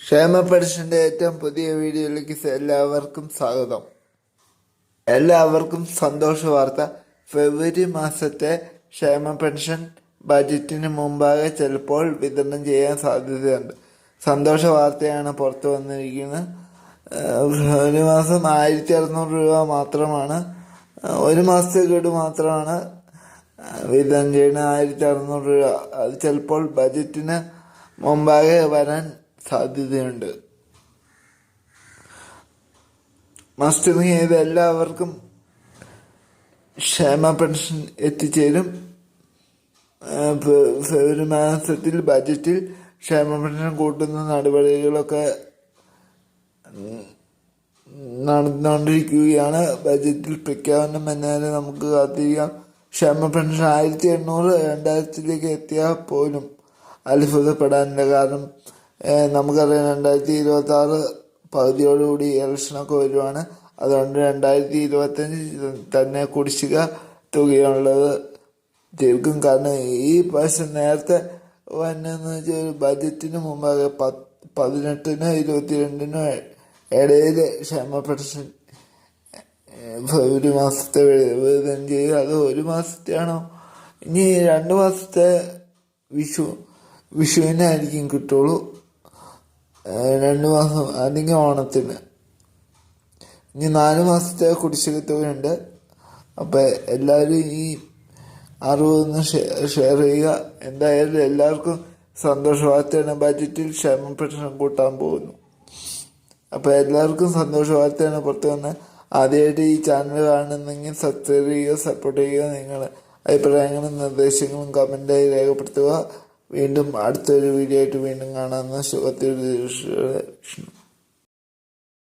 ക്ഷേമ പെൻഷന്റെ ഏറ്റവും പുതിയ വീഡിയോയിലേക്ക് എല്ലാവർക്കും സ്വാഗതം. എല്ലാവർക്കും സന്തോഷ വാർത്ത. ഫെബ്രുവരി മാസത്തെ ക്ഷേമ പെൻഷൻ ബജറ്റിന് മുമ്പാകെ ചിലപ്പോൾ വിതരണം ചെയ്യാൻ സാധ്യതയുണ്ട്. സന്തോഷ വാർത്തയാണ് പുറത്തു വന്നിരിക്കുന്നത്. ഒരു മാസം 1600 രൂപ മാത്രമാണ്, ഒരു മാസത്തേക്ക് മാത്രമാണ് വിതരണം ചെയ്യുന്നത്. 1600 രൂപ അത് ചിലപ്പോൾ ബജറ്റിന് മുമ്പാകെ വരാൻ സാധ്യതയുണ്ട്. മസ്റ്ററിങ് ചെയ്ത് എല്ലാവർക്കും ക്ഷേമ പെൻഷൻ എത്തിച്ചേരും. ഒരു മാസത്തിൽ ബജറ്റിൽ ക്ഷേമ പെൻഷൻ കൂട്ടുന്ന നടപടികളൊക്കെ നടന്നുകൊണ്ടിരിക്കുകയാണ്. ബജറ്റിൽ പ്രഖ്യാപനം എന്നാലും നമുക്ക് കാത്തിരിക്കാം. ക്ഷേമ പെൻഷൻ 1800 2000 എത്തിയാൽ പോലും അത്ഭുതപ്പെടാനില്ല. കാരണം നമുക്കറിയാം 2026 പകുതിയോടുകൂടി ഇലക്ഷനൊക്കെ വരുവാണ്. അതുകൊണ്ട് 2025 തന്നെ കുടിശ്ശിക തുകയുള്ളത് തീർക്കും. കാരണം ഈ പ്രാവശ്യം നേരത്തെ വന്നെന്ന് വെച്ചാൽ ബജറ്റിന് മുമ്പാകെ 18-നും 22-നും ഇടയിൽ ക്ഷേമ പെൻഷൻ ഒരു മാസത്തെ വിതരണം ചെയ്യുക. അത് ഒരു മാസത്തെയാണോ ഇനി 2 മാസത്തെ വിഷുവിനായിരിക്കും കിട്ടുള്ളൂ. 2 മാസം അല്ലെങ്കിൽ ഓണത്തിന്. ഇനി 4 മാസത്തെ കുടിശ്ശിക തുകയുണ്ട്. അപ്പം എല്ലാവരും ഈ അറിവൊന്ന് ഷെയർ ചെയ്യുക. എന്തായാലും എല്ലാവർക്കും സന്തോഷ വാർത്തയാണ്. ബജറ്റിൽ ക്ഷേമ പെൻഷൻ കൂട്ടാൻ പോകുന്നു. അപ്പം എല്ലാവർക്കും സന്തോഷ വാർത്തയാണ് പുറത്തു വന്നത്. ആദ്യമായിട്ട് ഈ ചാനൽ കാണുന്നെങ്കിൽ സബ്സ്ക്രൈബ് ചെയ്യുക, സപ്പോർട്ട് ചെയ്യുക. നിങ്ങളുടെ അഭിപ്രായങ്ങളും നിർദ്ദേശങ്ങളും കമൻറ്റായി രേഖപ്പെടുത്തുക. വീണ്ടും അടുത്തൊരു വീഡിയോ ആയിട്ട് വീണ്ടും കാണാമെന്ന ശുഭത്തിൽ.